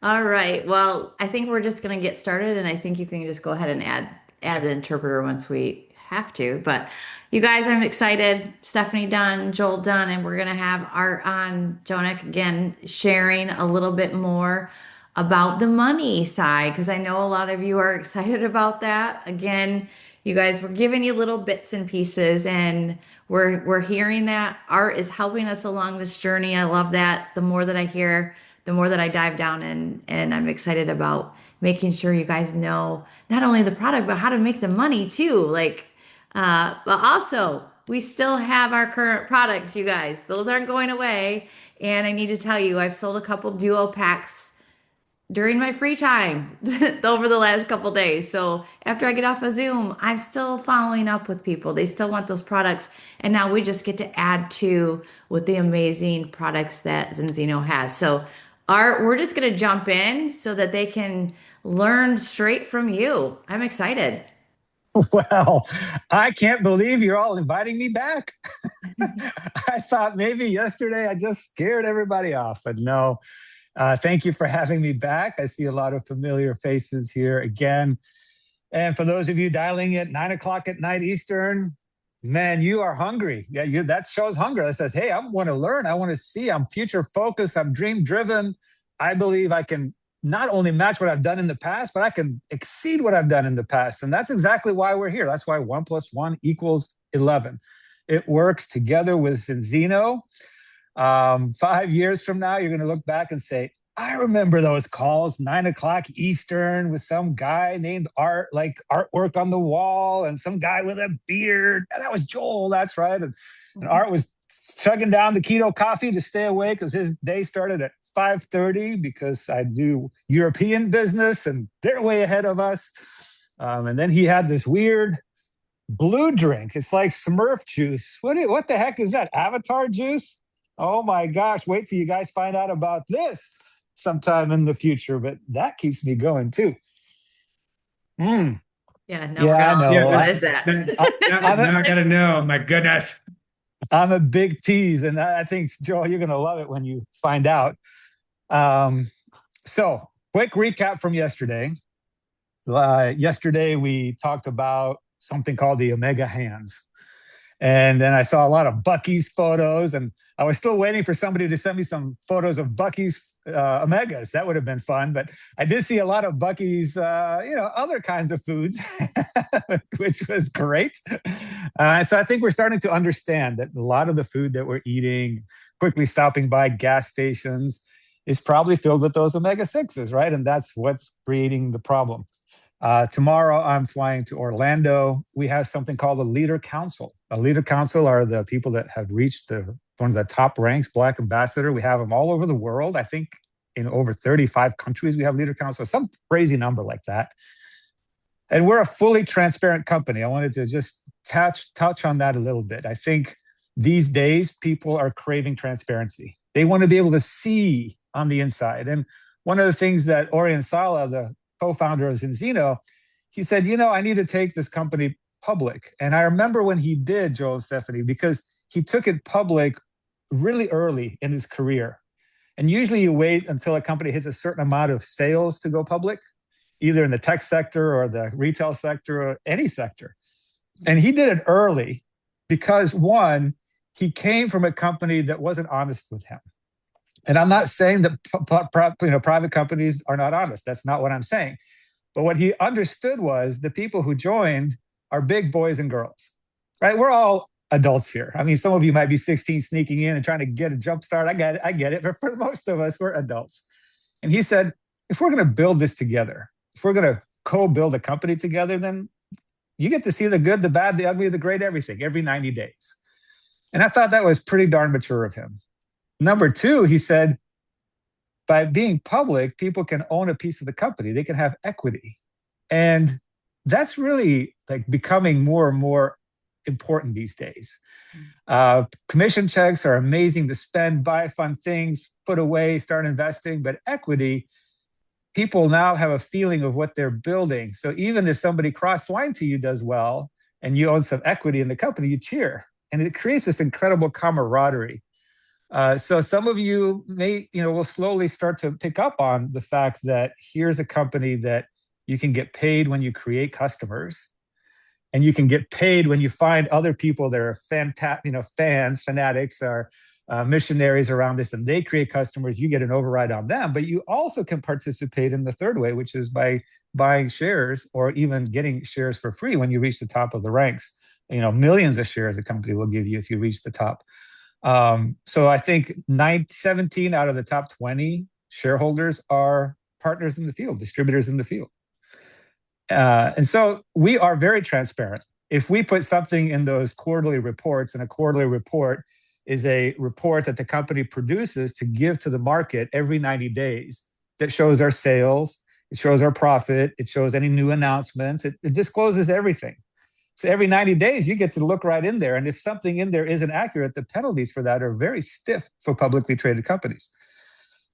All right. Well, I think we're just going to get started, and I think you can just go ahead and add an interpreter once we have to. But you guys, I'm excited. Stefani Dunn, Joel Dunn, and we're going to have Art on Jonak again, sharing a little bit more about the money side because I know a lot of you are excited about that. Again, you guys, we're giving you little bits and pieces, and we're hearing that Art is helping us along this journey. I love that. The more that I hear, the more that I dive down in, and I'm excited about making sure you guys know not only the product, but how to make the money too. But also we still have our current products, you guys. Those aren't going away. And I need to tell you, I've sold a couple duo packs during my free time over the last couple days. So after I get off of Zoom, I'm still following up with people. They still want those products. And now we just get to add to with the amazing products that Zinzino has. So we're just going to jump in so that they can learn straight from you. I'm excited. Well, I can't believe you're all inviting me back. I thought maybe yesterday I just scared everybody off, but no. Thank you for having me back. I see a lot of familiar faces here again. And for those of you dialing at 9 o'clock at night Eastern, man, you are hungry. Yeah, that shows hunger. That says, hey, I want to learn. I want to see. I'm future focused. I'm dream driven. I believe I can not only match what I've done in the past, but I can exceed what I've done in the past. And that's exactly why we're here. That's why 1 + 1 = 11. It works together with Zinzino. 5 years from now, you're going to look back and say, I remember those calls, 9 o'clock Eastern, with some guy named Art, like artwork on the wall, and some guy with a beard. And that was Joel, that's right. And Art was chugging down the keto coffee to stay awake because his day started at 5:30 because I do European business and they're way ahead of us. And then he had this weird blue drink. It's like Smurf juice. What the heck is that? Avatar juice? Oh my gosh, wait till you guys find out about this sometime in the future. But that keeps me going too. Mm, Yeah, now we're yeah, gonna I all Yeah, go, what know. is that? I'm a, now I gotta know. My goodness. I'm a big tease, and I think Joel, you're gonna love it when you find out. Um, so, quick recap from yesterday. Yesterday we talked about something called the Omega Hands. And then I saw a lot of Bucky's photos, and I was still waiting for somebody to send me some photos of Bucky's Omegas. That would have been fun. But I did see a lot of Bucky's, other kinds of foods, which was great. So I think we're starting to understand that a lot of the food that we're eating, quickly stopping by gas stations, is probably filled with those omega 6s, right? And that's what's creating the problem. Tomorrow, I'm flying to Orlando. We have something called a Leader Council. A Leader Council are the people that have reached one of the top ranks, Black Ambassador. We have them all over the world. I think in over 35 countries, we have Leader Council, some crazy number like that. And we're a fully transparent company. I wanted to just touch on that a little bit. I think these days, people are craving transparency. They want to be able to see on the inside. And one of the things that Orion Sala, the co-founder of Zinzino, he said, I need to take this company public. And I remember when he did, Joel and Stephanie, because he took it public really early in his career. And usually you wait until a company hits a certain amount of sales to go public, either in the tech sector or the retail sector or any sector. And he did it early because, one, he came from a company that wasn't honest with him. And I'm not saying that private companies are not honest. That's not what I'm saying. But what he understood was the people who joined are big boys and girls, right? We're all adults here. I mean, some of you might be 16 sneaking in and trying to get a jump start. I get it. But for most of us, we're adults. And he said, if we're going to build this together, if we're going to co-build a company together, then you get to see the good, the bad, the ugly, the great, everything every 90 days. And I thought that was pretty darn mature of him. Number two, he said, by being public, people can own a piece of the company. They can have equity. And that's really like becoming more and more important these days. Commission checks are amazing to spend, buy fun things, put away, start investing. But equity, people now have a feeling of what they're building. So even if somebody cross line to you does well and you own some equity in the company, you cheer. And it creates this incredible camaraderie. So some of you may, will slowly start to pick up on the fact that here's a company that you can get paid when you create customers, and you can get paid when you find other people that are fans, fanatics, or missionaries around this, and they create customers. You get an override on them, but you also can participate in the third way, which is by buying shares or even getting shares for free when you reach the top of the ranks. Millions of shares a company will give you if you reach the top. So I think 17 out of the top 20 shareholders are partners in the field, distributors in the field. And so we are very transparent. If we put something in those quarterly reports, and a quarterly report is a report that the company produces to give to the market every 90 days that shows our sales, it shows our profit, it shows any new announcements, it discloses everything. So every 90 days, you get to look right in there. And if something in there isn't accurate, the penalties for that are very stiff for publicly traded companies.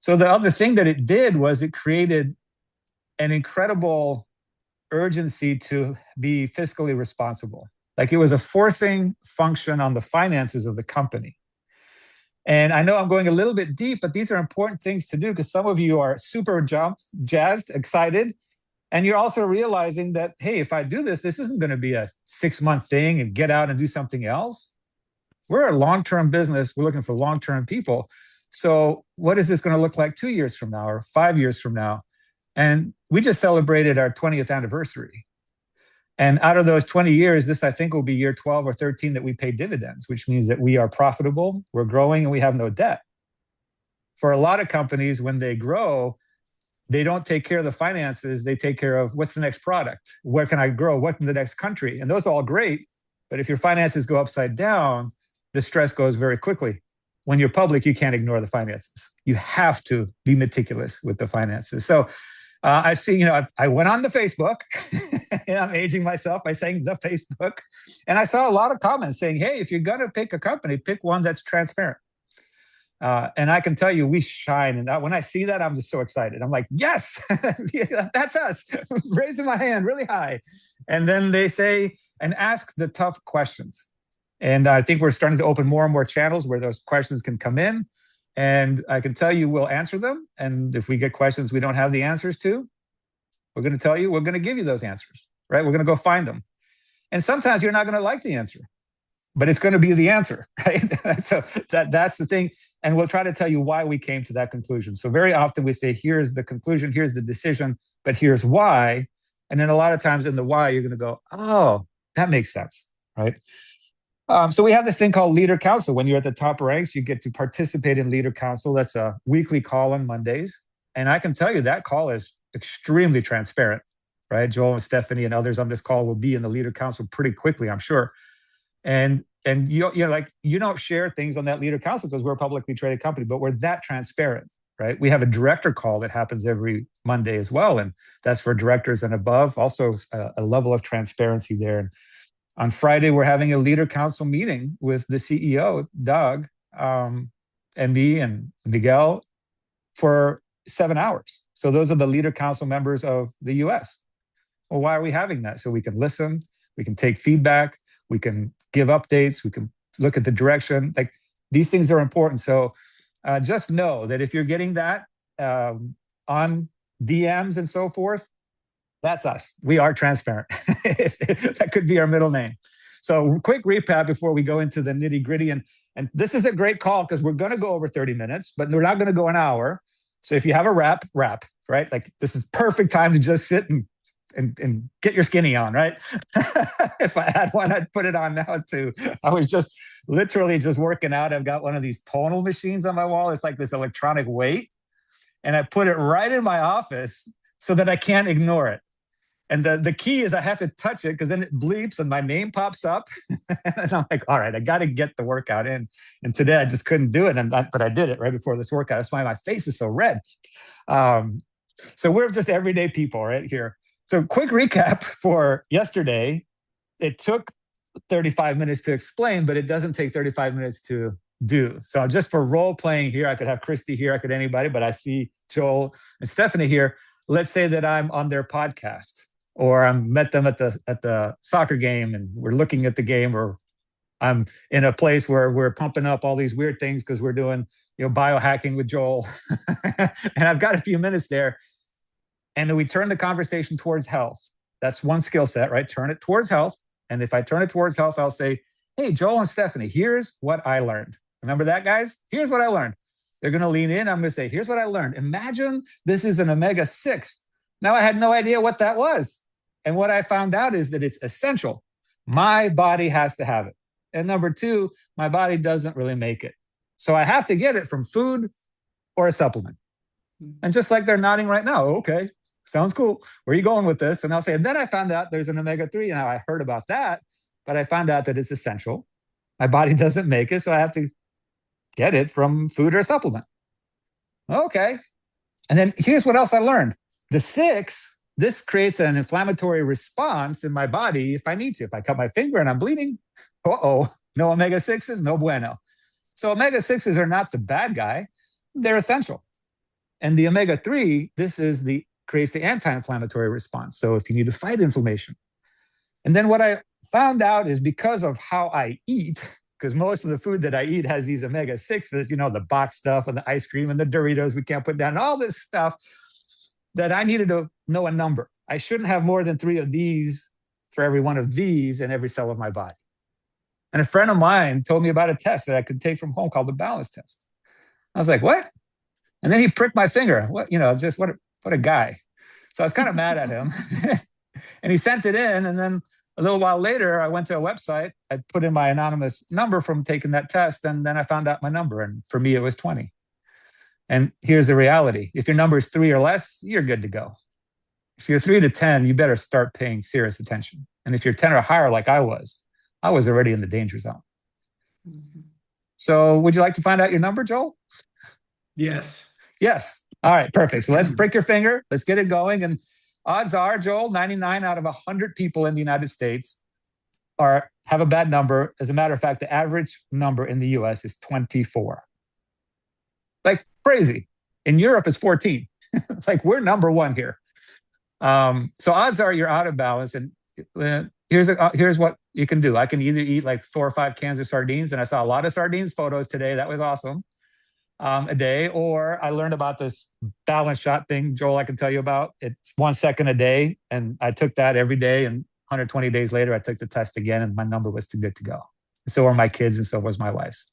So the other thing that it did was it created an incredible urgency to be fiscally responsible. Like, it was a forcing function on the finances of the company. And I know I'm going a little bit deep, but these are important things to do because some of you are super jazzed, excited. And you're also realizing that, hey, if I do this, this isn't going to be a 6-month thing and get out and do something else. We're a long-term business. We're looking for long-term people. So what is this going to look like 2 years from now or 5 years from now? And we just celebrated our 20th anniversary. And out of those 20 years, this, I think, will be year 12 or 13 that we pay dividends, which means that we are profitable, we're growing, and we have no debt. For a lot of companies, when they grow, they don't take care of the finances. They take care of what's the next product? Where can I grow? What's in the next country? And those are all great. But if your finances go upside down, the stress goes very quickly. When you're public, you can't ignore the finances. You have to be meticulous with the finances. So I've seen, I went on the Facebook, and I'm aging myself by saying the Facebook. And I saw a lot of comments saying, hey, if you're going to pick a company, pick one that's transparent. And I can tell you, we shine. And when I see that, I'm just so excited. I'm like, yes, that's us, raising my hand really high. And then they say, and ask the tough questions. And I think we're starting to open more and more channels where those questions can come in. And I can tell you, we'll answer them. And if we get questions we don't have the answers to, we're going to tell you, we're going to give you those answers, right? We're going to go find them. And sometimes you're not going to like the answer, but it's going to be the answer, right? So that's the thing. And we'll try to tell you why we came to that conclusion. So very often we say, here's the conclusion, here's the decision, but here's why. And then a lot of times in the why, you're going to go, oh, that makes sense, right? So we have this thing called Leader Council. When you're at the top ranks, you get to participate in Leader Council. That's a weekly call on Mondays. And I can tell you that call is extremely transparent, right? Joel and Stefani and others on this call will be in the Leader Council pretty quickly, I'm sure. And you don't share things on that Leader Council because we're a publicly traded company, but we're that transparent, right? We have a director call that happens every Monday as well. And that's for directors and above, also a level of transparency there. And on Friday, we're having a Leader Council meeting with the CEO, Doug, and me and Miguel for 7 hours. So those are the Leader Council members of the US. Well, why are we having that? So we can listen, we can take feedback, we can give updates, we can look at the direction. Like, these things are important. So just know that if you're getting that on DMs and so forth, that's us. We are transparent. That could be our middle name. So quick recap before we go into the nitty gritty. And this is a great call because we're going to go over 30 minutes, but we're not going to go an hour. So if you have a wrap, right? Like, this is perfect time to just sit and get your skinny on, right? If I had one, I'd put it on now too. I was just literally just working out. I've got one of these tonal machines on my wall. It's like this electronic weight. And I put it right in my office so that I can't ignore it. And the key is I have to touch it because then it bleeps and my name pops up. And I'm like, all right, I got to get the workout in. And today I just couldn't do it. But I did it right before this workout. That's why my face is so red. So we're just everyday people right here. So quick recap for yesterday. It took 35 minutes to explain, but it doesn't take 35 minutes to do. So just for role playing here, I could have Christy here, I could anybody, but I see Joel and Stefani here. Let's say that I'm on their podcast, or I met them at the soccer game and we're looking at the game, or I'm in a place where we're pumping up all these weird things because we're doing, biohacking with Joel. And I've got a few minutes there. And then we turn the conversation towards health. That's one skill set, right? Turn it towards health. And if I turn it towards health, I'll say, hey, Joel and Stephanie, here's what I learned. Remember that, guys? Here's what I learned. They're going to lean in. I'm going to say, here's what I learned. Imagine this is an omega-6. Now, I had no idea what that was. And what I found out is that it's essential. My body has to have it. And number two, my body doesn't really make it. So I have to get it from food or a supplement. And just like they're nodding right now, okay, sounds cool. Where are you going with this? And I'll say, and then I found out there's an omega-3. Now I heard about that, but I found out that it's essential. My body doesn't make it, so I have to get it from food or a supplement. Okay. And then here's what else I learned. The 6, this creates an inflammatory response in my body if I need to. If I cut my finger and I'm bleeding, no omega-6s, no bueno. So omega-6s are not the bad guy. They're essential. And the omega-3, creates the anti-inflammatory response. So if you need to fight inflammation. And then what I found out is because of how I eat, because most of the food that I eat has these omega-6s, the box stuff and the ice cream and the Doritos we can't put down, and all this stuff, that I needed to know a number. I shouldn't have more than 3 of these for every one of these in every cell of my body. And a friend of mine told me about a test that I could take from home called the balance test. I was like, what? And then he pricked my finger. What a guy. So I was kind of mad at him. And he sent it in. And then a little while later, I went to a website. I put in my anonymous number from taking that test. And then I found out my number. And for me, it was 20. And here's the reality. If your number is 3 or less, you're good to go. If you're 3 to 10, you better start paying serious attention. And if you're 10 or higher, like I was already in the danger zone. Mm-hmm. So would you like to find out your number, Joel? Yes. Yes. All right, perfect. So let's prick your finger. Let's get it going. And odds are, Joel, 99 out of 100 people in the United States have a bad number. As a matter of fact, the average number in the US is 24. Like crazy. In Europe, it's 14. Like we're number one here. So odds are you're out of balance. And here's what you can do. I can either eat like 4 or 5 cans of sardines, and I saw a lot of sardines photos today. That was awesome. A day, or I learned about this balance shot thing, Joel, I can tell you about. It's 1 second a day, and I took that every day, and 120 days later, I took the test again, and my number was too good to go. So were my kids, and so was my wife's.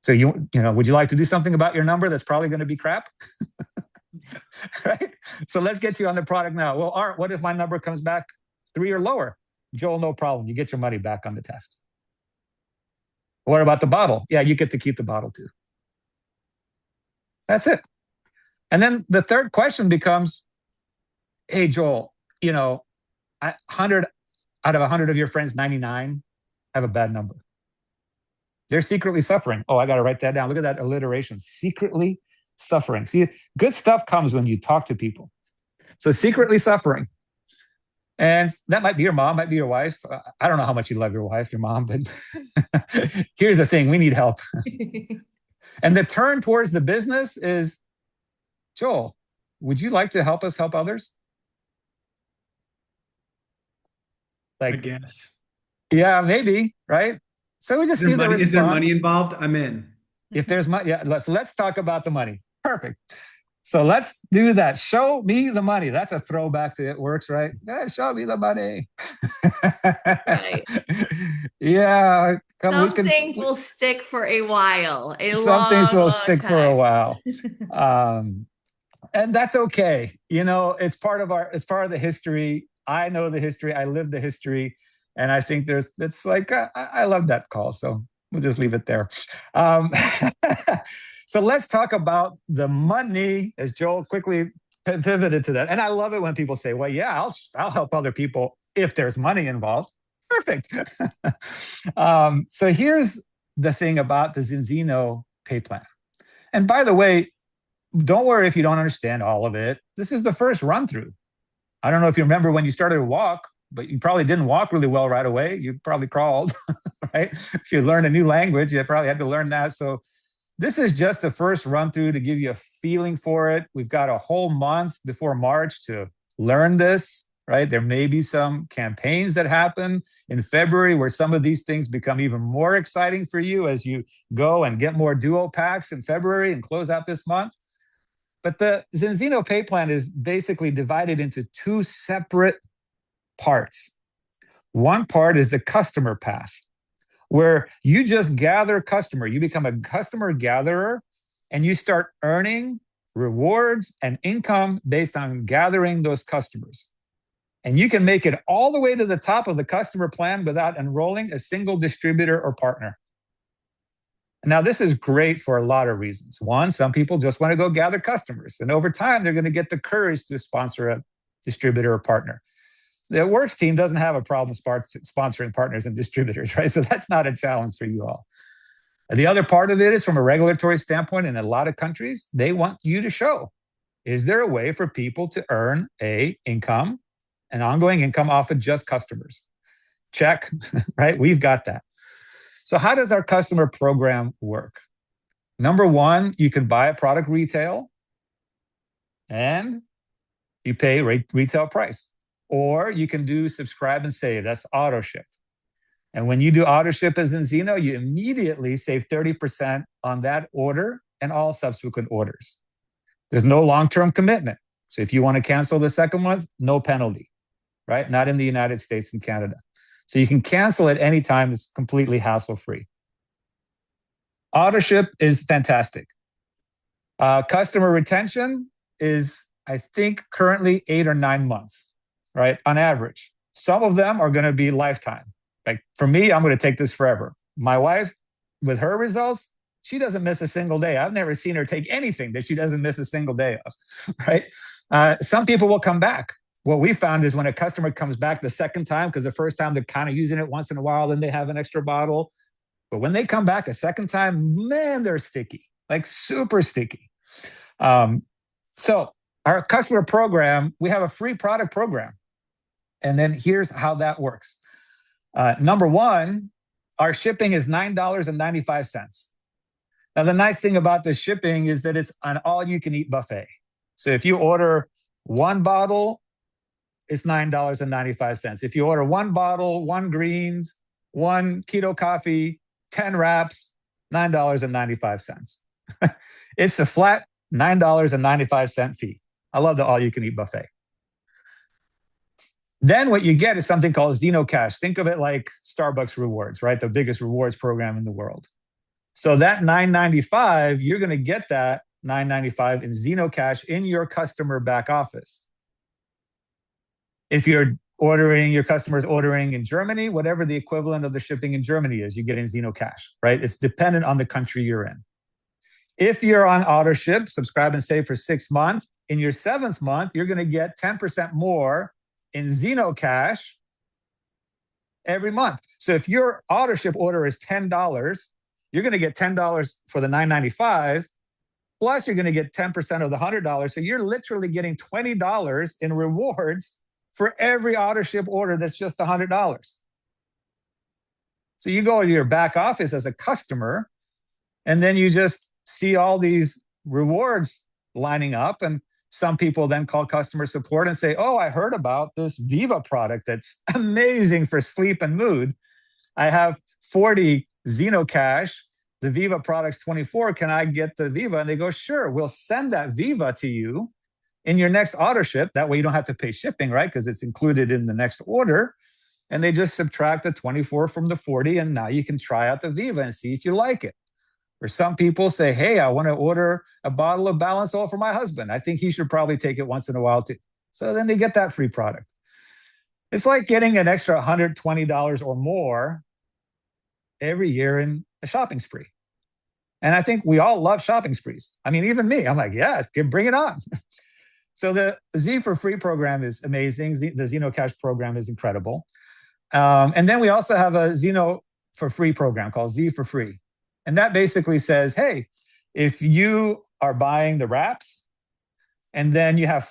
So would you like to do something about your number that's probably going to be crap? Right? So let's get you on the product now. Well, Art, what if my number comes back 3 or lower? Joel, no problem. You get your money back on the test. What about the bottle? Yeah, you get to keep the bottle too. That's it. And then the third question becomes, hey, Joel, 100 out of 100 of your friends, 99 have a bad number. They're secretly suffering. Oh, I got to write that down. Look at that alliteration. Secretly suffering. See, good stuff comes when you talk to people. So secretly suffering. And that might be your mom, might be your wife. I don't know how much you love your wife, your mom, but here's the thing. We need help. And the turn towards the business is, Joel, would you like to help us help others? I guess. Yeah, maybe, right? So we just see the response. Is there money involved? I'm in. If there's money, yeah, let's talk about the money. Perfect. So let's do that. Show me the money. That's a throwback to It Works, right? Yeah, show me the money. Right. Yeah. Some things will stick for a while. Some things will stick for a while. And that's okay. It's part of the history. I know the history. I live the history. And I think it's like, I love that call. So we'll just leave it there. So let's talk about the money, as Joel quickly pivoted to that. And I love it when people say, well, yeah, I'll help other people if there's money involved. Perfect. So here's the thing about the Zinzino pay plan. And by the way, don't worry if you don't understand all of it. This is the first run through. I don't know if you remember when you started to walk, but you probably didn't walk really well right away. You probably crawled, right? If you learned a new language, you probably had to learn that. So this is just the first run through to give you a feeling for it. We've got a whole month before March to learn this. right? There may be some campaigns that happen in February where some of these things become even more exciting for you as you go and get more duo packs in February and close out this month. But the Zinzino pay plan is basically divided into two separate parts. One part is the customer path, where you just gather customer. You become a customer gatherer and you start earning rewards and income based on gathering those customers. And you can make it all the way to the top of the customer plan without enrolling a single distributor or partner. Now, this is great for a lot of reasons. One, some people just want to go gather customers. And over time, they're going to get the courage to sponsor a distributor or partner. The Works team doesn't have a problem sponsoring partners and distributors, right? So that's not a challenge for you all. The other part of it is from a regulatory standpoint, in a lot of countries, they want you to show, is there a way for people to earn an ongoing income off of just customers? Check, right? We've got that. So how does our customer program work? Number one, you can buy a product retail and you pay retail price. Or you can do subscribe and save. That's auto ship. And when you do auto ship as Zinzino, you immediately save 30% on that order and all subsequent orders. There's no long-term commitment. So if you want to cancel the second month, no penalty, right? Not in the United States and Canada. So you can cancel at any time. It's completely hassle-free. Auto ship is fantastic. Customer retention is, I think, currently 8 or 9 months. Right? On average. Some of them are going to be lifetime. Like for me, I'm going to take this forever. My wife, with her results, she doesn't miss a single day. I've never seen her take anything that she doesn't miss a single day of, right? Some people will come back. What we found is when a customer comes back the second time, because the first time they're kind of using it once in a while, then they have an extra bottle. But when they come back a second time, man, they're sticky, like super sticky. So our customer program, we have a free product program. And then here's how that works. Number one, our shipping is $9.95. Now, the nice thing about the shipping is that it's an all-you-can-eat buffet. So if you order one bottle, it's $9.95. If you order one bottle, one greens, one keto coffee, 10 wraps, $9.95. It's a flat $9.95 fee. I love the all-you-can-eat buffet. Then what you get is something called Zino Cash. Think of it like Starbucks rewards, right? The biggest rewards program in the world. So that $9.95, you're going to get that $9.95 in Zino Cash in your customer back office. If your customer's ordering in Germany, whatever the equivalent of the shipping in Germany is, you get in Zino Cash, right? It's dependent on the country you're in. If you're on auto ship, subscribe and save for 6 months, in your 7th month, you're going to get 10% more in Zino Cash every month. So if your auto ship order is $10, you're going to get $10 for the $9.95, plus you're going to get 10% of the $100. So you're literally getting $20 in rewards for every auto ship order that's just $100. So you go to your back office as a customer, and then you just see all these rewards lining up, and some people then call customer support and say, oh, I heard about this Viva product that's amazing for sleep and mood. I have 40 Zino Cash. The Viva product's 24. Can I get the Viva? And they go, sure, we'll send that Viva to you in your next auto ship. That way you don't have to pay shipping, right? Because it's included in the next order. And they just subtract the 24 from the 40, and now you can try out the Viva and see if you like it. Or some people say, hey, I want to order a bottle of Balance Oil for my husband. I think he should probably take it once in a while too. So then they get that free product. It's like getting an extra $120 or more every year in a shopping spree. And I think we all love shopping sprees. I mean, even me, I'm like, yeah, bring it on. So the Z for Free program is amazing. The Zino Cash program is incredible. And then we also have a Zino for Free program called Z for Free. And that basically says, hey, if you are buying the wraps and then you have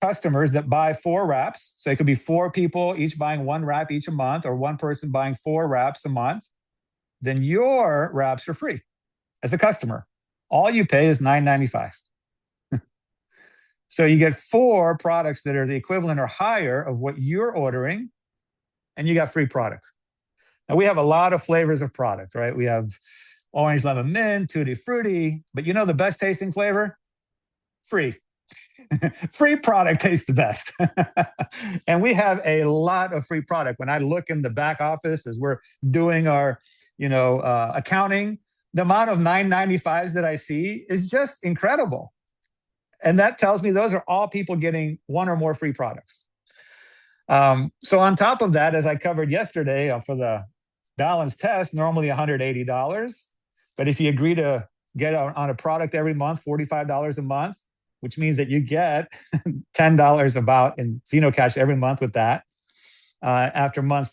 customers that buy 4 wraps, so it could be 4 people each buying 1 wrap each a month, or 1 person buying 4 wraps a month, then your wraps are free as a customer. All you pay is $9.95. So you get 4 products that are the equivalent or higher of what you're ordering, and you got free products. Now, we have a lot of flavors of product, right? We have orange, lemon, mint, tutti frutti, but you know the best tasting flavor? Free. Free product tastes the best. And we have a lot of free product. When I look in the back office as we're doing our, accounting, the amount of 995s that I see is just incredible. And that tells me those are all people getting 1 or more free products. So on top of that, as I covered yesterday for the balance test, normally $180. But if you agree to get on a product every month, $45 a month, which means that you get $10 about in Xenocash every month with that. After month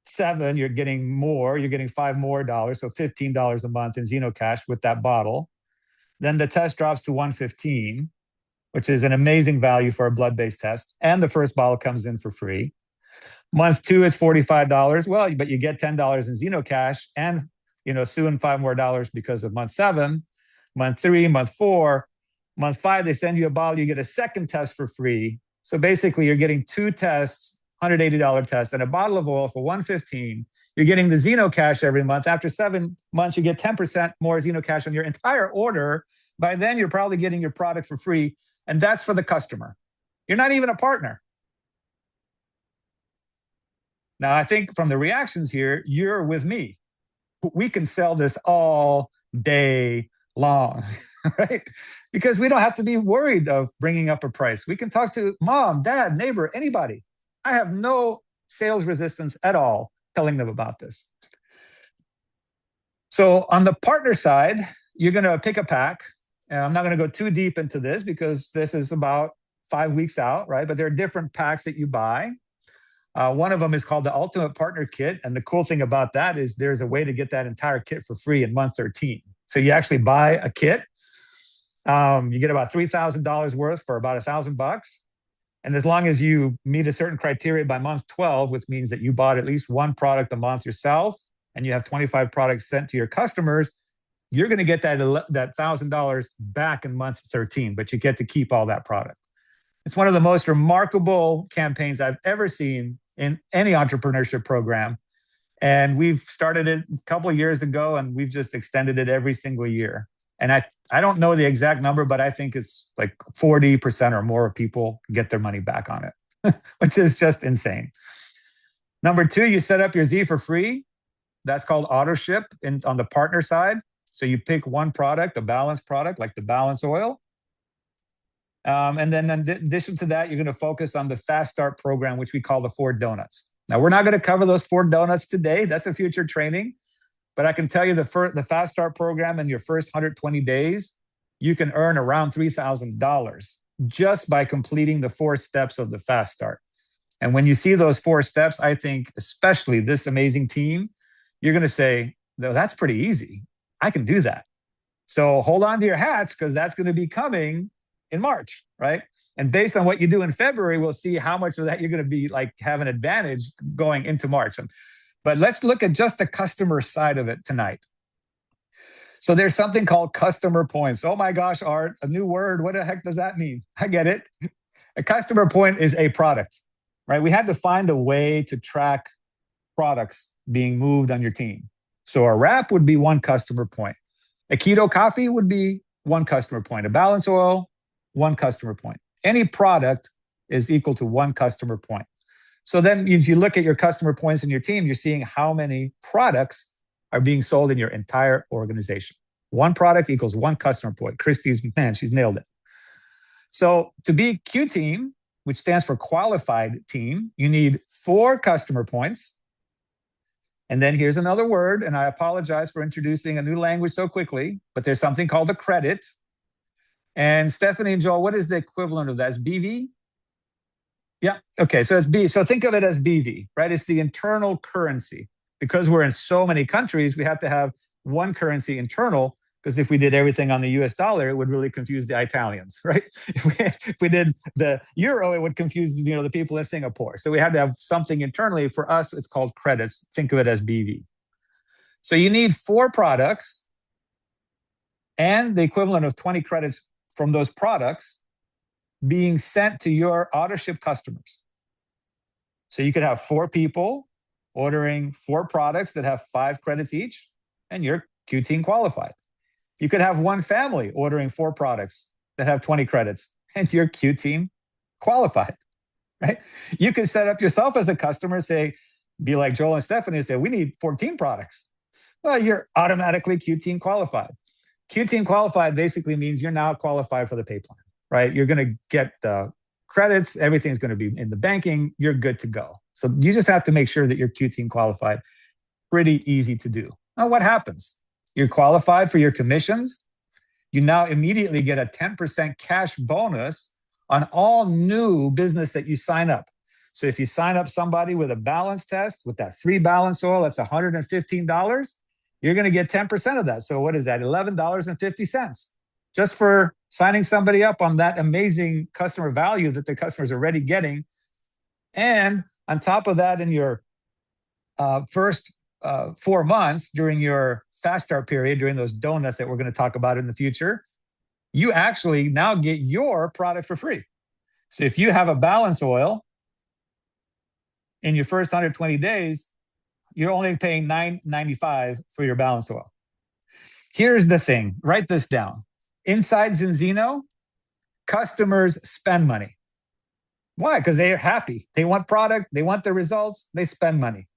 7, you're getting more. You're getting $5 more, so $15 a month in Xenocash with that bottle. Then the test drops to $115, which is an amazing value for a blood-based test. And the first bottle comes in for free. Month 2 is $45. Well, but you get $10 in Xenocash and, soon $5 more because of month 7. Month 3, month 4, month 5, they send you a bottle. You get a second test for free. So basically, you're getting 2 tests, $180 test, and a bottle of oil for $115. You're getting the Xenocash every month. After 7 months, you get 10% more Xenocash on your entire order. By then, you're probably getting your product for free, and that's for the customer. You're not even a partner. Now, I think from the reactions here, you're with me. We can sell this all day long, right? Because we don't have to be worried of bringing up a price. We can talk to mom, dad, neighbor, anybody. I have no sales resistance at all telling them about this. So on the partner side, you're going to pick a pack. And I'm not going to go too deep into this because this is about 5 weeks out, right? But there are different packs that you buy. One of them is called the Ultimate Partner Kit. And the cool thing about that is there's a way to get that entire kit for free in month 13. So you actually buy a kit. You get about $3,000 worth for about $1,000. And as long as you meet a certain criteria by month 12, which means that you bought at least 1 product a month yourself, and you have 25 products sent to your customers, you're going to get that $1,000 back in month 13, but you get to keep all that product. It's one of the most remarkable campaigns I've ever seen in any entrepreneurship program. And we've started it a couple of years ago, and we've just extended it every single year. And I don't know the exact number, but I think it's like 40% or more of people get their money back on it, which is just insane. Number 2, you set up your Z for free. That's called auto ship on the partner side. So you pick 1 product, a balanced product like the balance oil. And then in addition to that, you're going to focus on the Fast Start program, which we call the 4 donuts. Now, we're not going to cover those 4 donuts today. That's a future training. But I can tell you the Fast Start program in your first 120 days, you can earn around $3,000 just by completing the 4 steps of the Fast Start. And when you see those 4 steps, I think especially this amazing team, you're going to say, no, that's pretty easy. I can do that. So hold on to your hats because that's going to be coming in March, right? And based on what you do in February, we'll see how much of that you're going to be have an advantage going into March. But let's look at just the customer side of it tonight. So there's something called customer points. Oh my gosh, Art, a new word. What the heck does that mean? I get it. A customer point is a product, right? We had to find a way to track products being moved on your team. So a wrap would be 1 customer point. A keto coffee would be 1 customer point. A balance oil, 1 customer point. Any product is equal to 1 customer point. So then if you look at your customer points in your team, you're seeing how many products are being sold in your entire organization. 1 product equals 1 customer point. Christy's, man, she's nailed it. So to be Q team, which stands for qualified team, you need 4 customer points. And then here's another word, and I apologize for introducing a new language so quickly, but there's something called a credit. And Stefani and Joel, what is the equivalent of that? Is BV? Yeah, okay, so it's B. So think of it as BV, right? It's the internal currency. Because we're in so many countries, we have to have 1 currency internal, because if we did everything on the US dollar, it would really confuse the Italians, right? If we did the euro, it would confuse the people in Singapore. So we had to have something internally. For us, it's called credits. Think of it as BV. So you need 4 products and the equivalent of 20 credits from those products being sent to your auto ship customers. So you could have 4 people ordering 4 products that have 5 credits each, and you're Q-Team qualified. You could have 1 family ordering 4 products that have 20 credits, and you're Q-Team qualified, right? You can set up yourself as a customer, say, be like Joel and Stefani and say, we need 14 products. Well, you're automatically Q-Team qualified. Q-Team qualified basically means you're now qualified for the pay plan, right? You're going to get the credits. Everything's going to be in the banking. You're good to go. So you just have to make sure that you're Q-Team qualified. Pretty easy to do. Now, what happens? You're qualified for your commissions. You now immediately get a 10% cash bonus on all new business that you sign up. So if you sign up somebody with a balance test, with that free balance oil, that's $115, you're going to get 10% of that. So what is that? $11.50 just for signing somebody up on that amazing customer value that the customer's already getting. And on top of that, in your first 4 months during your fast start period, during those donuts that we're going to talk about in the future, you actually now get your product for free. So if you have a balance oil in your first 120 days, you're only paying $9.95 for your balance oil. Here's the thing. Write this down. Inside Zinzino, customers spend money. Why? Because they are happy. They want product. They want the results. They spend money.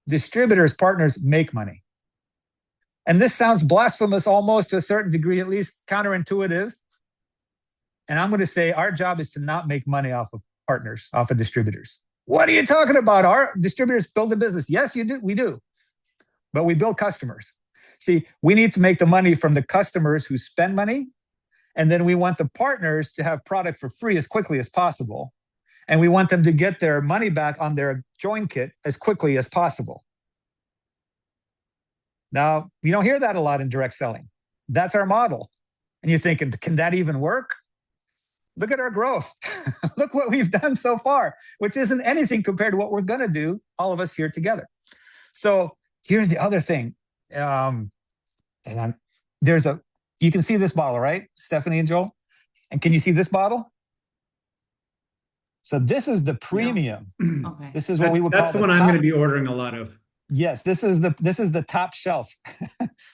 Distributors, partners make money. And this sounds blasphemous almost to a certain degree, at least counterintuitive. And I'm going to say our job is to not make money off of partners, off of distributors. What are you talking about? Our distributors build a business. Yes, you do. We do. But we build customers. See, we need to make the money from the customers who spend money. And then we want the partners to have product for free as quickly as possible. And we want them to get their money back on their join kit as quickly as possible. Now, you don't hear that a lot in direct selling. That's our model. And you're thinking, can that even work? Look at our growth. Look what we've done so far, which isn't anything compared to what we're going to do, all of us here together. So here's the other thing. You can see this bottle, right? Stefani and Joel? And can you see this bottle? So this is the premium. No. Okay. This is what we would call That's the one I'm going to be ordering a lot of. Yes, this is the top shelf.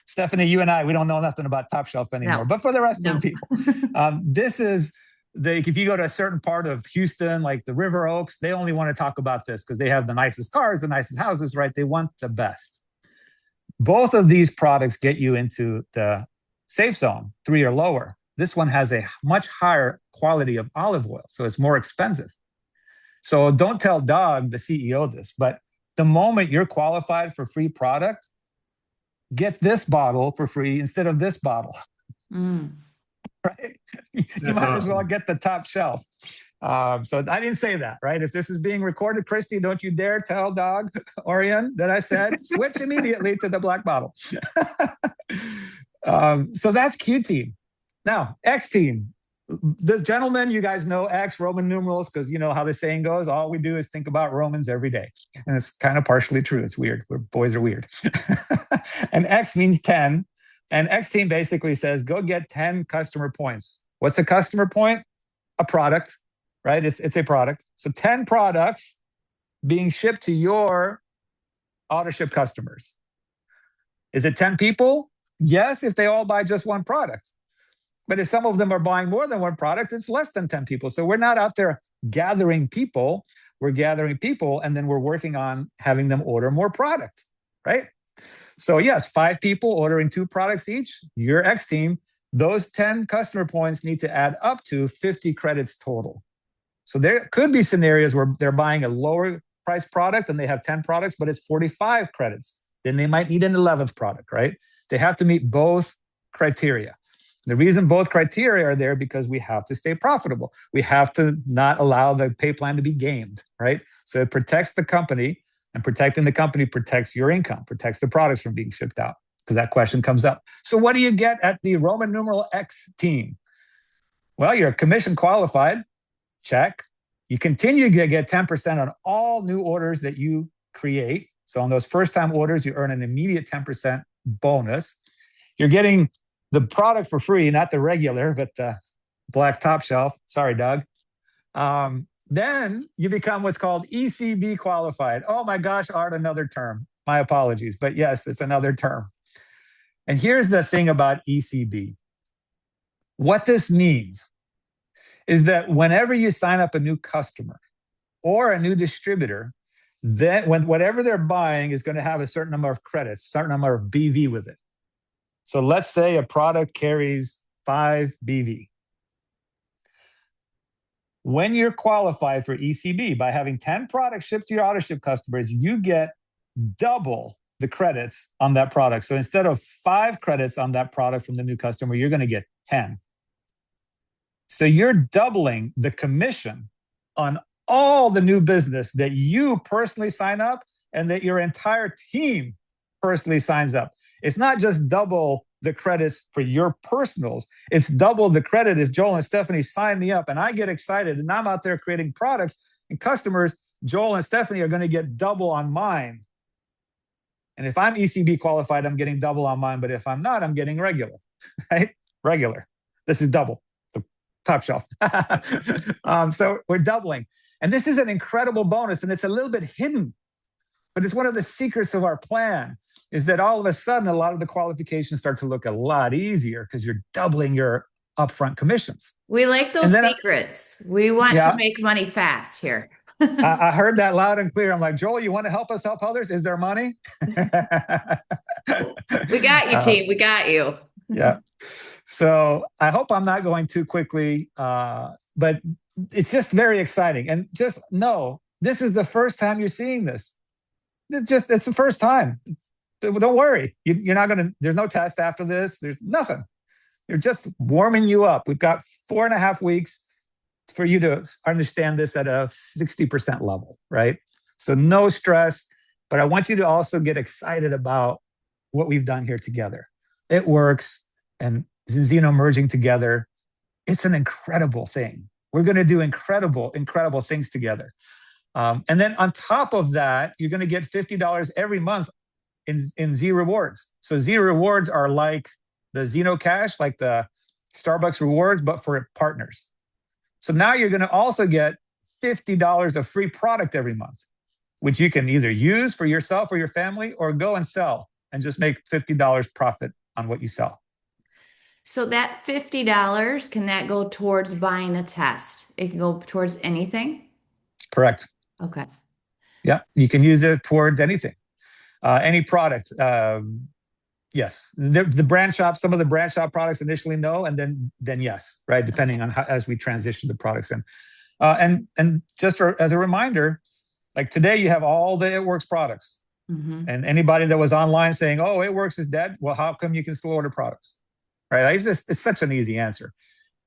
Stefani, you and I, we don't know nothing about top shelf anymore. No. But for the rest No. of the people, this is if you go to a certain part of Houston, like the River Oaks, they only want to talk about this because they have the nicest cars, the nicest houses, right? They want the best. Both of these products get you into the safe zone, 3 or lower. This one has a much higher quality of olive oil, so it's more expensive. So don't tell Doug, the CEO, this, but the moment you're qualified for free product, get this bottle for free instead of this bottle. Right? You might as well get the top shelf. So I didn't say that, right? If this is being recorded, Christy, don't you dare tell Doug Orion that I said switch immediately to the black bottle. So that's Q-Team. Now, X-Team. The gentlemen, you guys know X, Roman numerals, because you know how the saying goes, all we do is think about Romans every day. And it's kind of partially true. It's weird. Boys are weird. And X means 10. And X-Team basically says, go get 10 customer points. What's a customer point? A product, right? It's a product. So 10 products being shipped to your auto ship customers. Is it 10 people? Yes, if they all buy just one product. But if some of them are buying more than one product, it's less than 10 people. So we're not out there gathering people. We're gathering people, and then we're working on having them order more product, right? So yes, 5 people ordering 2 products each, your X-Team, those 10 customer points need to add up to 50 credits total. So there could be scenarios where they're buying a lower price product and they have 10 products, but it's 45 credits. Then they might need an 11th product, right? They have to meet both criteria. The reason both criteria are there because we have to stay profitable. We have to not allow the pay plan to be gamed, right? So it protects the company, and protecting the company protects your income, protects the products from being shipped out, because that question comes up. So what do you get at the Roman numeral X team? Well, you're commission qualified, check. You continue to get 10% on all new orders that you create. So on those first-time orders, you earn an immediate 10% bonus. You're getting the product for free, not the regular, but black top shelf. Sorry, Doug. Then you become what's called ECB qualified. Oh my gosh, Art, another term. My apologies, but yes, it's another term. And here's the thing about ECB. What this means is that whenever you sign up a new customer or a new distributor, then whatever they're buying is going to have a certain number of credits, a certain number of BV with it. So let's say a product carries 5 BV. When you're qualified for ECB by having 10 products shipped to your auto ship customers, you get double the credits on that product. So instead of 5 credits on that product from the new customer, you're going to get 10. So you're doubling the commission on all the new business that you personally sign up and that your entire team personally signs up. It's not just double the credits for your personals. It's double the credit if Joel and Stephanie sign me up and I get excited and I'm out there creating products and customers, Joel and Stephanie are going to get double on mine. And if I'm ECB qualified, I'm getting double on mine. But if I'm not, I'm getting regular, right? Regular. This is double, the top shelf. So we're doubling. And this is an incredible bonus. And it's a little bit hidden, but it's one of the secrets of our plan is that all of a sudden, a lot of the qualifications start to look a lot easier because you're doubling your upfront commissions. We like those secrets. We want to make money fast here. I heard that loud and clear. I'm like, Joel, you want to help us help others? Is there money? We got you, team. We got you. Yeah. So I hope I'm not going too quickly, but it's just very exciting. And just know, this is the first time you're seeing this. It's the first time. Don't worry. You're not going to, there's no test after this. There's nothing. You're just warming you up. We've got 4.5 weeks for you to understand this at a 60% level, right? So no stress, but I want you to also get excited about what we've done here together. It works, and Zeno merging together, it's an incredible thing. We're going to do incredible, incredible things together. And then on top of that, you're going to get $50 every month in Z Rewards. So Z Rewards are like the Zeno Cash, like the Starbucks rewards, but for partners. So now you're going to also get $50 of free product every month, which you can either use for yourself or your family or go and sell and just make $50 profit on what you sell. So that $50, can that go towards buying a test? It can go towards anything? Correct. Okay. Yeah, you can use it towards anything, any product. Yes, the brand shop, some of the brand shop products initially no, and then yes, right, depending on how, as we transition the products in. And just as a reminder, like today you have all the It Works products. Mm-hmm. And anybody that was online saying, oh, It Works is dead, well, how come you can still order products? Right? It's such an easy answer.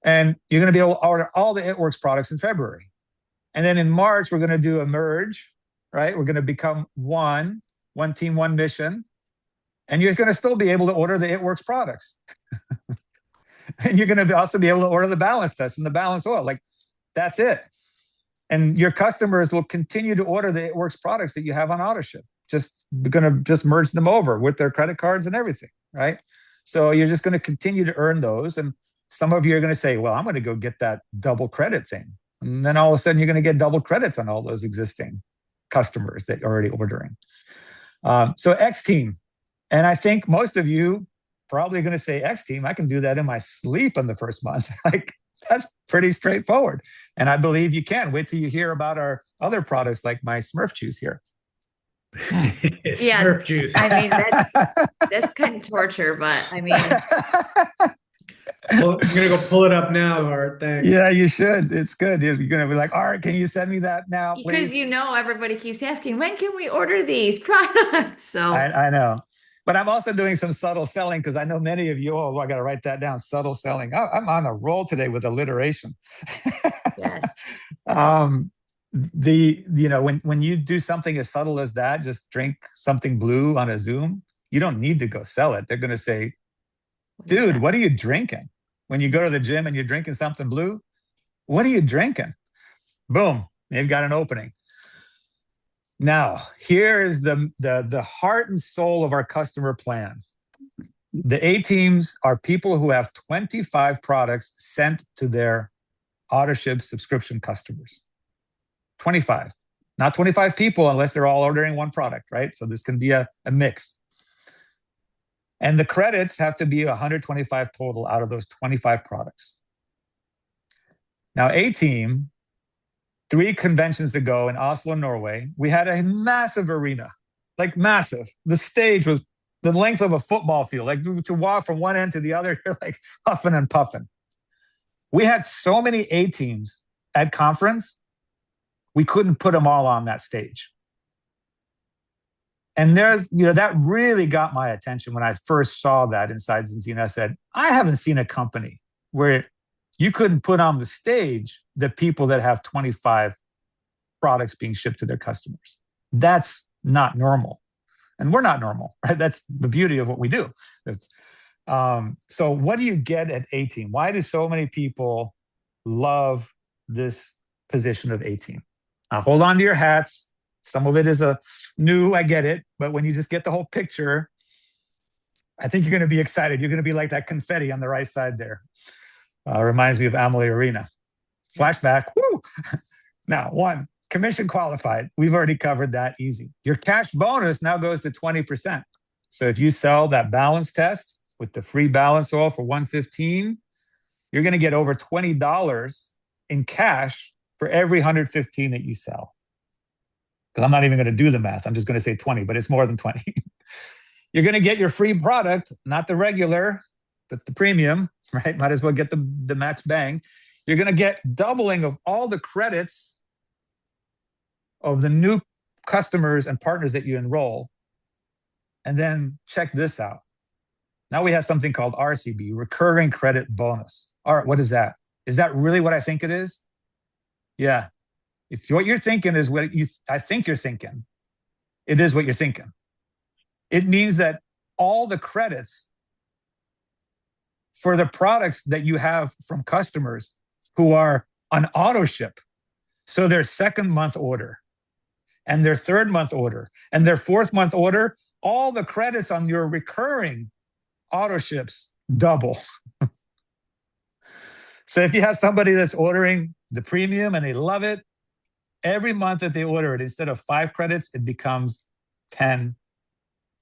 And you're going to be able to order all the It Works products in February. And then in March, we're going to do a merge, right? We're going to become one team, one mission. And you're going to still be able to order the It Works products. And you're going to also be able to order the balance test and the balance oil. Like, that's it. And your customers will continue to order the It Works products that you have on AutoShip. We're going to just merge them over with their credit cards and everything, right? So you're just going to continue to earn those. And some of you are going to say, well, I'm going to go get that double credit thing. And then all of a sudden, you're going to get double credits on all those existing customers that are already ordering. So X Team. And I think most of you probably going to say, X Team, I can do that in my sleep in the first month. Like, that's pretty straightforward. And I believe you can. Wait till you hear about our other products like my Smurf juice here. Yeah, Smurf juice. I mean, that's kind of torture, but I mean. Well, I'm going to go pull it up now, Art. Thanks. Yeah, you should. It's good. You're going to be like, Art, can you send me that now, please? Because everybody keeps asking, when can we order these products? So I know. But I'm also doing some subtle selling because I know many of you, I got to write that down, subtle selling. I'm on a roll today with alliteration. Yes. When you do something as subtle as that, just drink something blue on a Zoom, you don't need to go sell it. They're going to say, dude, what are you drinking? When you go to the gym and you're drinking something blue, what are you drinking? Boom, they've got an opening. Now, here is the heart and soul of our customer plan. The A teams are people who have 25 products sent to their Autoship subscription customers. 25, not 25 people unless they're all ordering one product, right? So this can be a mix. And the credits have to be 125 total out of those 25 products. Now, A team, 3 conventions ago in Oslo, Norway, we had a massive arena, like massive. The stage was the length of a football field, like to walk from one end to the other, you're like huffing and puffing. We had so many A teams at conference, we couldn't put them all on that stage. And that really got my attention when I first saw that inside Zinzina. I said, I haven't seen a company where you couldn't put on the stage the people that have 25 products being shipped to their customers. That's not normal. And we're not normal, right? That's the beauty of what we do. So what do you get at A team? Why do so many people love this position of A team? Hold on to your hats. Some of it is new, I get it. But when you just get the whole picture, I think you're going to be excited. You're going to be like that confetti on the right side there. Reminds me of Amalie Arena. Flashback, woo! Now, 1, commission qualified. We've already covered that, easy. Your cash bonus now goes to 20%. So if you sell that balance test with the free balance oil for $115, you're going to get over $20 in cash for every 115 that you sell. Because I'm not even going to do the math. I'm just going to say 20, but it's more than 20. You're going to get your free product, not the regular, but the premium, right? Might as well get the max bang. You're going to get doubling of all the credits of the new customers and partners that you enroll. And then check this out. Now we have something called RCB, recurring credit bonus. All right, what is that? Is that really what I think it is? Yeah. If what you're thinking is what I think you're thinking, it is what you're thinking. It means that all the credits for the products that you have from customers who are on auto ship, so their second month order and their third month order and their fourth month order, all the credits on your recurring auto ships double. So if you have somebody that's ordering the premium and they love it, every month that they order it, instead of 5 credits, it becomes 10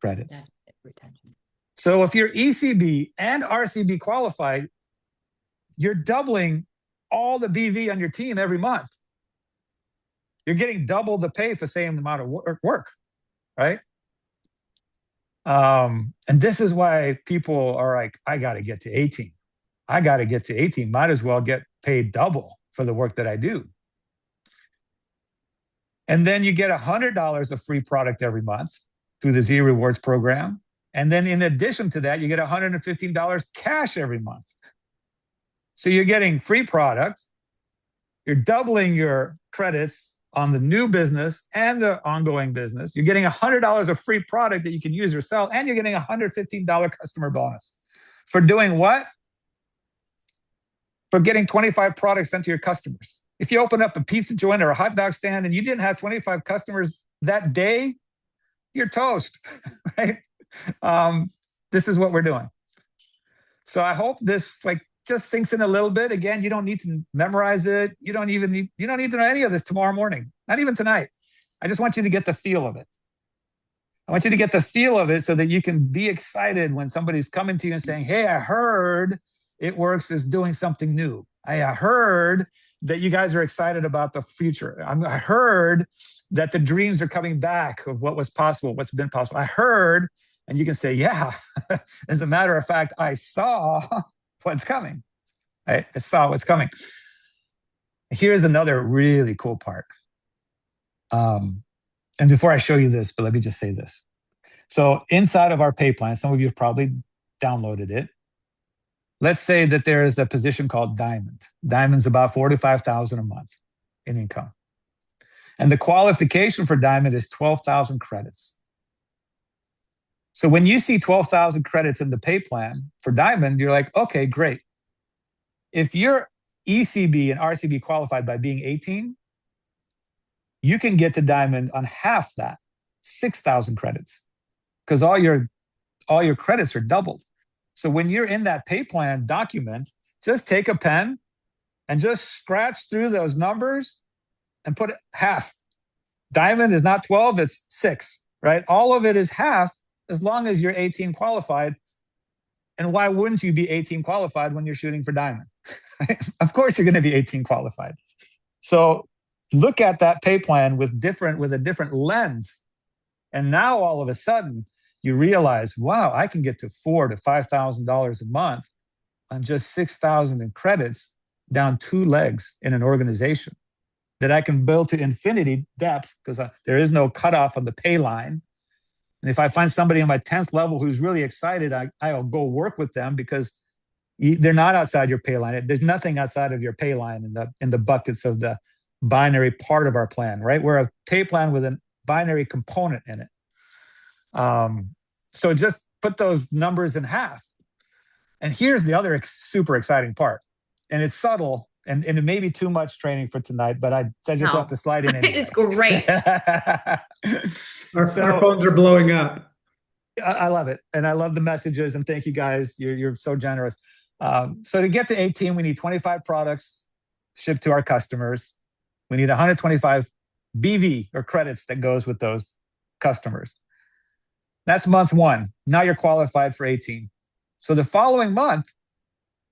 credits. That's retention. So if you're ECB and RCB qualified, you're doubling all the BV on your team every month. You're getting double the pay for the same amount of work, right? And this is why people are like, I got to get to 18. I got to get to 18. Might as well get paid double for the work that I do. And then you get $100 of free product every month through the Z Rewards program. And then in addition to that, you get $115 cash every month. So you're getting free product. You're doubling your credits on the new business and the ongoing business. You're getting $100 of free product that you can use or sell, and you're getting a $115 customer bonus. For doing what? For getting 25 products sent to your customers. If you open up a pizza joint or a hot dog stand and you didn't have 25 customers that day, you're toast, right? This is what we're doing. So I hope this just sinks in a little bit. Again, you don't need to memorize it. You don't need to know any of this tomorrow morning, not even tonight. I just want you to get the feel of it. I want you to get the feel of it so that you can be excited when somebody's coming to you and saying, hey, I heard It Works is doing something new. I heard that you guys are excited about the future. I heard that the dreams are coming back of what was possible, what's been possible. I heard, and you can say, yeah, as a matter of fact, I saw what's coming. I saw what's coming. Here's another really cool part. And before I show you this, but let me just say this. So inside of our pay plan, some of you have probably downloaded it. Let's say that there is a position called Diamond. Diamond's about $45,000 a month in income. And the qualification for Diamond is 12,000 credits. So when you see 12,000 credits in the pay plan for Diamond, you're like, okay, great. If you're ECB and RCB qualified by being 18, you can get to Diamond on half that, 6,000 credits, because all your credits are doubled. So when you're in that pay plan document, just take a pen and just scratch through those numbers and put half. Diamond is not 12, it's 6, right? All of it is half as long as you're 18 qualified. And why wouldn't you be 18 qualified when you're shooting for diamond? Of course you're going to be 18 qualified. So look at that pay plan with a different lens. And now all of a sudden you realize, wow, I can get to $4,000 to $5,000 a month on just 6,000 in credits down 2 legs in an organization that I can build to infinity depth because there is no cutoff on the pay line. And if I find somebody on my 10th level who's really excited, I'll go work with them because they're not outside your pay line. There's nothing outside of your pay line in the buckets of the binary part of our plan, right? We're a pay plan with a binary component in it. So just put those numbers in half. And here's the other super exciting part. And it's subtle, and it may be too much training for tonight, but I just left the slide in anyway. It's great. Our phones are blowing up. I love it. And I love the messages. And thank you guys. You're so generous. So to get to 18, we need 25 products shipped to our customers. We need 125 BV or credits that goes with those customers. That's month 1. Now you're qualified for 18. So the following month,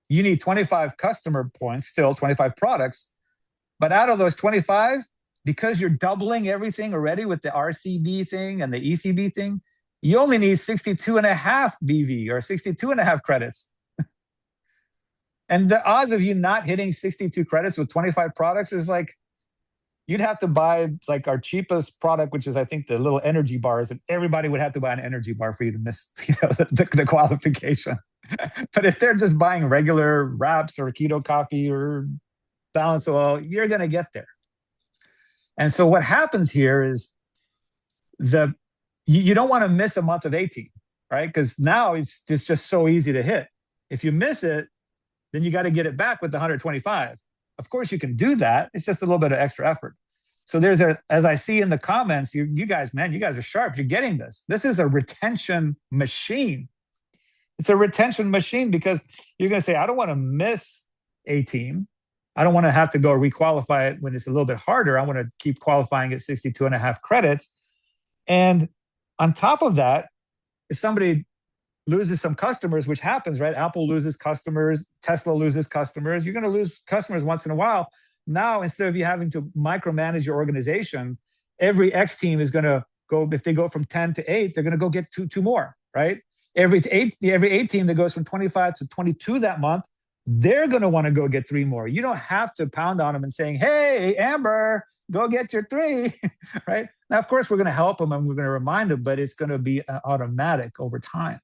you need 25 customer points, still 25 products. But out of those 25, because you're doubling everything already with the RCB thing and the ECB thing, you only need 62.5 BV or 62.5 credits. And the odds of you not hitting 62 credits with 25 products is like, you'd have to buy like our cheapest product, which is I think the little energy bars, and everybody would have to buy an energy bar for you to miss the qualification. But if they're just buying regular wraps or keto coffee or balanced oil, you're going to get there. And so what happens here is you don't want to miss a month of 18, right? Because now it's just so easy to hit. If you miss it, then you got to get it back with the 125. Of course, you can do that. It's just a little bit of extra effort. So as I see in the comments, you guys, man, you guys are sharp. You're getting this. This is a retention machine. It's a retention machine because you're going to say, I don't want to miss 18. I don't want to have to go requalify it when it's a little bit harder. I want to keep qualifying at 62.5 credits. And on top of that, if somebody loses some customers, which happens, right? Apple loses customers, Tesla loses customers. You're going to lose customers once in a while. Now, instead of you having to micromanage your organization, every X team is going to go, if they go from 10 to 8, they're going to go get two more, right? Every 8 team that goes from 25 to 22 that month, they're going to want to go get 3 more. You don't have to pound on them and saying, hey, Amber, go get your 3, right? Now, of course, we're going to help them and we're going to remind them, but it's going to be automatic over time.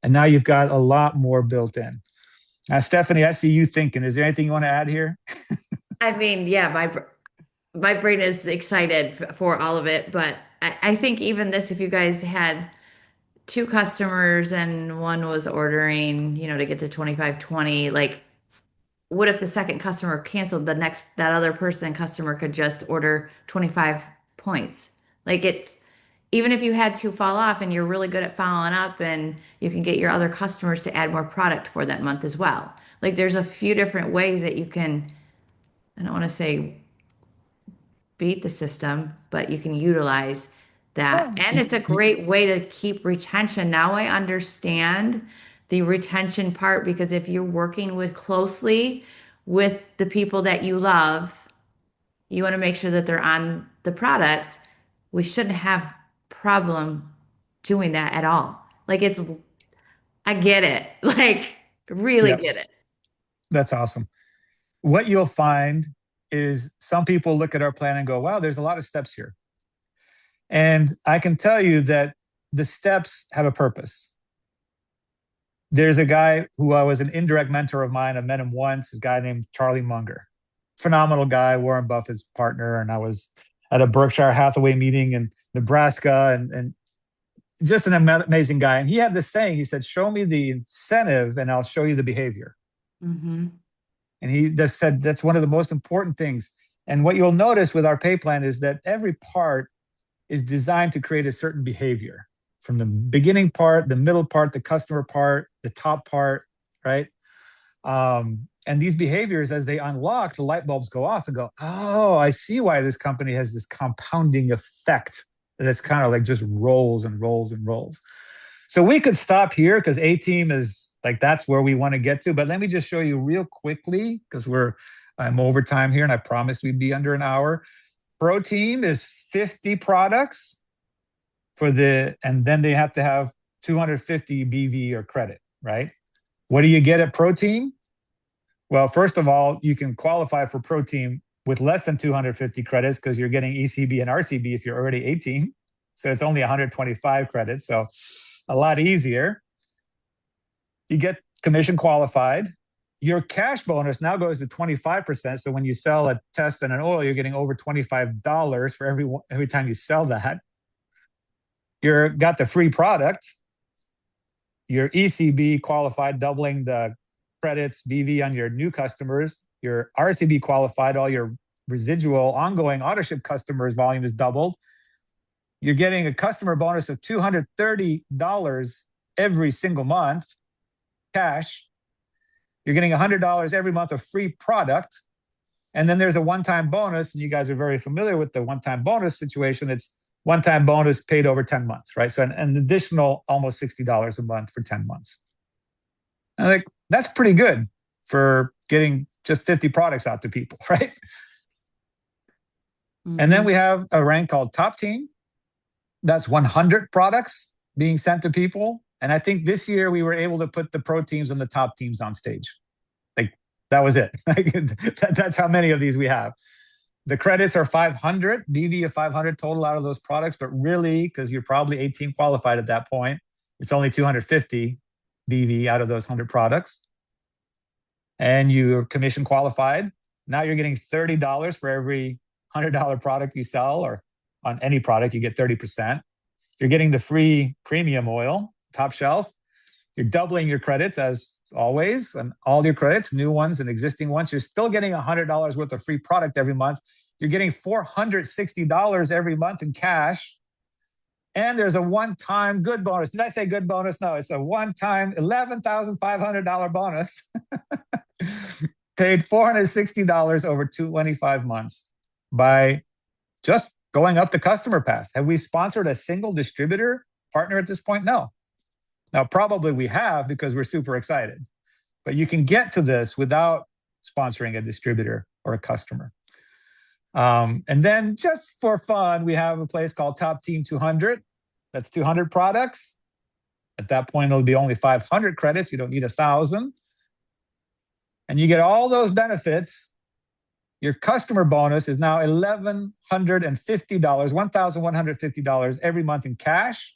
And now you've got a lot more built in. Now, Stefani, I see you thinking. Is there anything you want to add here? I mean, yeah, my brain is excited for all of it, but I think even this, if you guys had 2 customers and one was ordering, to get to 25-20, like, what if the second customer canceled, that other customer could just order 25 points? Like even if you had 2 fall off and you're really good at following up and you can get your other customers to add more product for that month as well. Like there's a few different ways that you can, I don't want to say beat the system, but you can utilize that. Yeah. And it's a great way to keep retention. Now I understand the retention part because if you're working closely with the people that you love, you want to make sure that they're on the product. We shouldn't have problem doing that at all. Like I get it. Like really get it. That's awesome. What you'll find is some people look at our plan and go, wow, there's a lot of steps here. And I can tell you that the steps have a purpose. There's a guy who was an indirect mentor of mine. I met him once, this guy named Charlie Munger. Phenomenal guy, Warren Buffett's partner. And I was at a Berkshire Hathaway meeting in Nebraska and just an amazing guy. And he had this saying, he said, show me the incentive and I'll show you the behavior. Mm-hmm. And he just said, that's one of the most important things. And what you'll notice with our pay plan is that every part is designed to create a certain behavior. From the beginning part, the middle part, the customer part, the top part, right? And these behaviors, as they unlock, the light bulbs go off and go, oh, I see why this company has this compounding effect that's kind of like just rolls and rolls and rolls. So we could stop here because A team is like, that's where we want to get to. But let me just show you real quickly, because I'm over time here and I promised we'd be under an hour. Pro team is 50 products and then they have to have 250 BV or credit, right? What do you get at Pro team? Well, first of all, you can qualify for Pro team with less than 250 credits because you're getting ECB and RCB if you're already 18. So it's only 125 credits. So a lot easier. You get commission qualified. Your cash bonus now goes to 25%. So when you sell a test and an oil, you're getting over $25 for every time you sell that. You're got the free product. Your ECB qualified, doubling the credits, BV on your new customers. Your RCB qualified, all your residual ongoing auto ship customers volume is doubled. You're getting a customer bonus of $230 every single month, cash. You're getting $100 every month of free product. And then there's a one-time bonus, and you guys are very familiar with the one-time bonus situation. It's one-time bonus paid over 10 months, right? So an additional almost $60 a month for 10 months. And like, that's pretty good for getting just 50 products out to people, right? Mm-hmm. And then we have a rank called Top Team. That's 100 products being sent to people. And I think this year we were able to put the pro teams and the top teams on stage. Like, that was it. That's how many of these we have. The credits are 500, BV of 500 total out of those products. But really, because you're probably 18 qualified at that point, it's only 250 BV out of those 100 products. And you're commission qualified. Now you're getting $30 for every $100 product you sell, or on any product, you get 30%. You're getting the free premium oil, top shelf. You're doubling your credits as always, and all your credits, new ones and existing ones. You're still getting $100 worth of free product every month. You're getting $460 every month in cash. And there's a one-time good bonus. Did I say good bonus? No, it's a one-time $11,500 bonus. Paid $460 over 25 months by just going up the customer path. Have we sponsored a single distributor partner at this point? No. Now, probably we have, because we're super excited. But you can get to this without sponsoring a distributor or a customer. And then just for fun, we have a place called Top Team 200. That's 200 products. At that point, it'll be only 500 credits. You don't need 1,000. And you get all those benefits. Your customer bonus is now $1,150 every month in cash.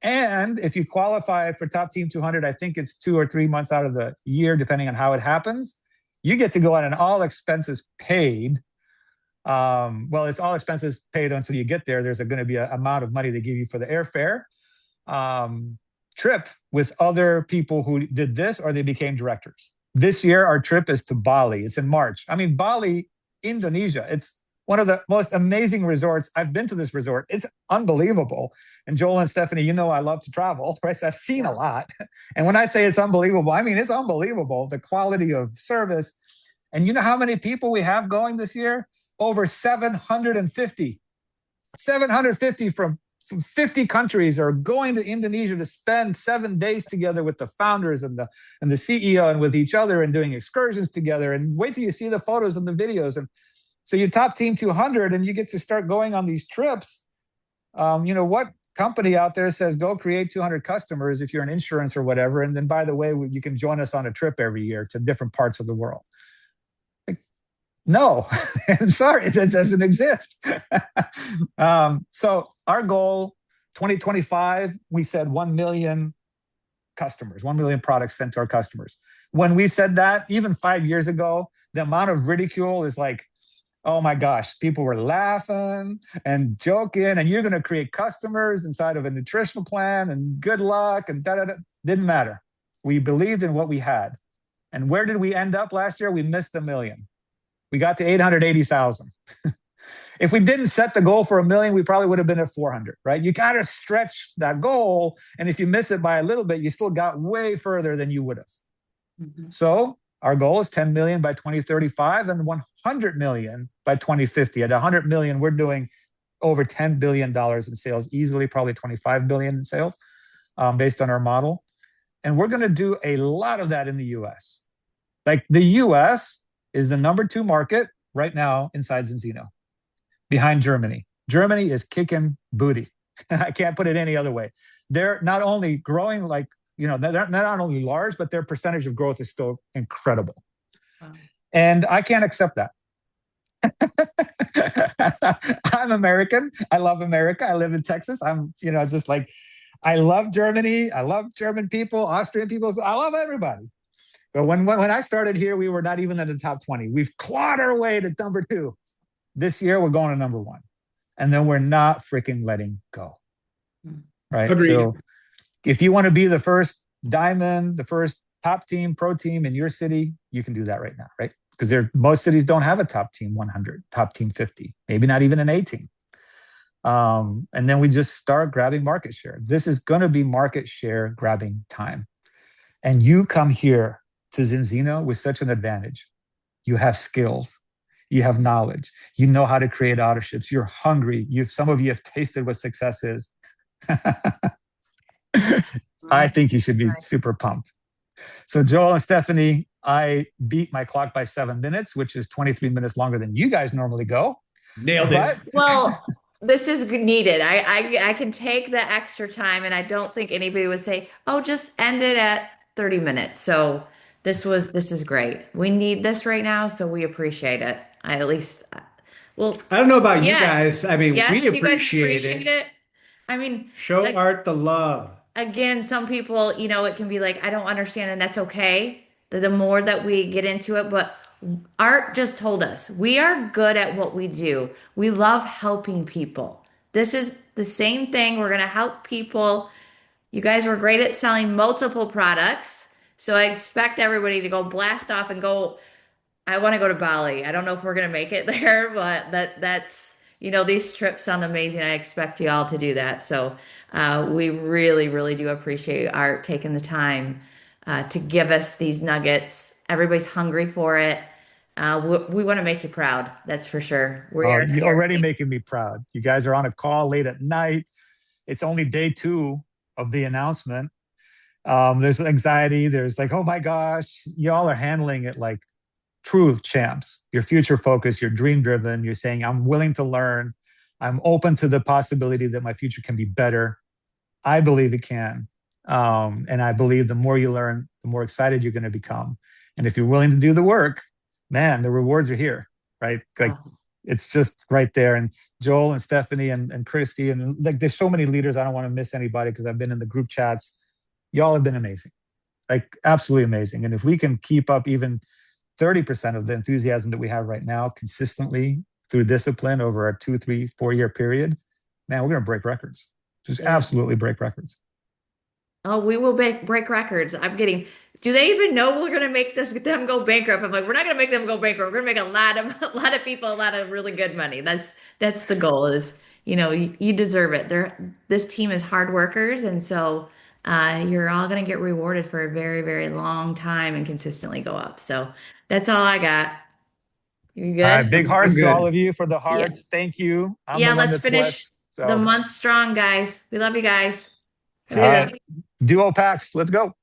And if you qualify for Top Team 200, I think it's 2 or 3 months out of the year, depending on how it happens, you get to go on an all expenses paid. Well, it's all expenses paid until you get there. There's going to be an amount of money they give you for the airfare trip with other people who did this or they became directors. This year, our trip is to Bali. It's in March. I mean, Bali, Indonesia. It's one of the most amazing resorts. I've been to this resort. It's unbelievable. And Joel and Stephanie, you know I love to travel, right? So I've seen a lot. And when I say it's unbelievable, I mean it's unbelievable, the quality of service. And you know how many people we have going this year? Over 750. 750 from 50 countries are going to Indonesia to spend 7 days together with the founders and the CEO and with each other and doing excursions together. And wait till you see the photos and the videos. And so you Top Team 200 and you get to start going on these trips. You know, what company out there says, go create 200 customers if you're an insurance or whatever. And then, by the way, you can join us on a trip every year to different parts of the world. Like, no, I'm sorry, that doesn't exist. So our goal, 2025, we said 1 million customers, 1 million products sent to our customers. When we said that, even 5 years ago, the amount of ridicule is like, oh my gosh, people were laughing and joking, and you're going to create customers inside of a nutritional plan, and good luck, and da-da-da. Didn't matter. We believed in what we had. And where did we end up last year? We missed 1 million. We got to 880,000. If we didn't set the goal for 1 million, we probably would have been at 400, right? You got to stretch that goal. And if you miss it by a little bit, you still got way further than you would have. Mhm. So our goal is 10 million by 2035 and 100 million by 2050. At 100 million, we're doing over $10 billion in sales, easily probably 25 billion in sales based on our model. And we're going to do a lot of that in the US. Like the US is the #2 market right now inside Zinzino, behind Germany. Germany is kicking booty. I can't put it any other way. They're not only growing like, they're not only large, but their percentage of growth is still incredible. Wow. And I can't accept that. I'm American. I love America. I live in Texas. I'm, just like, I love Germany. I love German people, Austrian people. I love everybody. But when I started here, we were not even in the top 20. We've clawed our way to #2. This year, we're going to #1. And then we're not freaking letting go. Right? Agreed. So if you want to be the first diamond, the first top team, pro team in your city, you can do that right now, right? Because most cities don't have a top team 100, top team 50, maybe not even an A team. And then we just start grabbing market share. This is going to be market share grabbing time. And you come here to Zinzino with such an advantage. You have skills. You have knowledge. You know how to create autoships. You're hungry. Some of you have tasted what success is. I think you should be super pumped. So Joel and Stefani, I beat my clock by 7 minutes, which is 23 minutes longer than you guys normally go. Nailed it. Well, this is needed. I can take the extra time, and I don't think anybody would say, "Oh, just end it at 30 minutes." So this is great. We need this right now, so we appreciate it. Well, I don't know about you yeah. guys. I mean, Yes, we do you guys appreciate appreciate it. it? I mean, Show Art the love. again, some people, it can be like, I don't understand, and that's okay. The more that we get into it, but Art just told us we are good at what we do. We love helping people. This is the same thing. We're going to help people. You guys were great at selling multiple products. So I expect everybody to go blast off and go, I want to go to Bali. I don't know if we're gonna make it there, but that's these trips sound amazing. I expect you all to do that. So we really, really do appreciate Art taking the time to give us these nuggets. Everybody's hungry for it. We want to make you proud. That's for sure. We Oh, are you're here. already making me proud. You guys are on a call late at night. It's only day 2 of the announcement. There's anxiety. There's like, oh my gosh, y'all are handling it like true champs. You're future focused. You're dream driven. You're saying, I'm willing to learn. I'm open to the possibility that my future can be better. I believe it can. And I believe the more you learn, the more excited you're going to become. And if you're willing to do the work, man, the rewards are here, right? Like it's just right there. And Joel and Stefani and Christy, and like there's so many leaders. I don't want to miss anybody because I've been in the group chats. Y'all have been amazing, like absolutely amazing. And if we can keep up even 30% of the enthusiasm that we have right now consistently through discipline over a 2, 3, 4 year period, man, we're going to break records. Just absolutely break records. Oh, we will break records. Do they even know we're gonna make them go bankrupt? I'm like, we're not gonna make them go bankrupt. We're gonna make a lot of people a lot of really good money. That's the goal is, you deserve it. This team is hard workers, and so you're all gonna get rewarded for a very, very long time and consistently go up. So that's all I got. You good? Big I'm hearts to all good. of you for the Yeah. hearts. Thank you. I'm the Yeah, one let's that's finish blessed. the So, month strong, guys. We love you guys. all right. Duo packs. Let's go.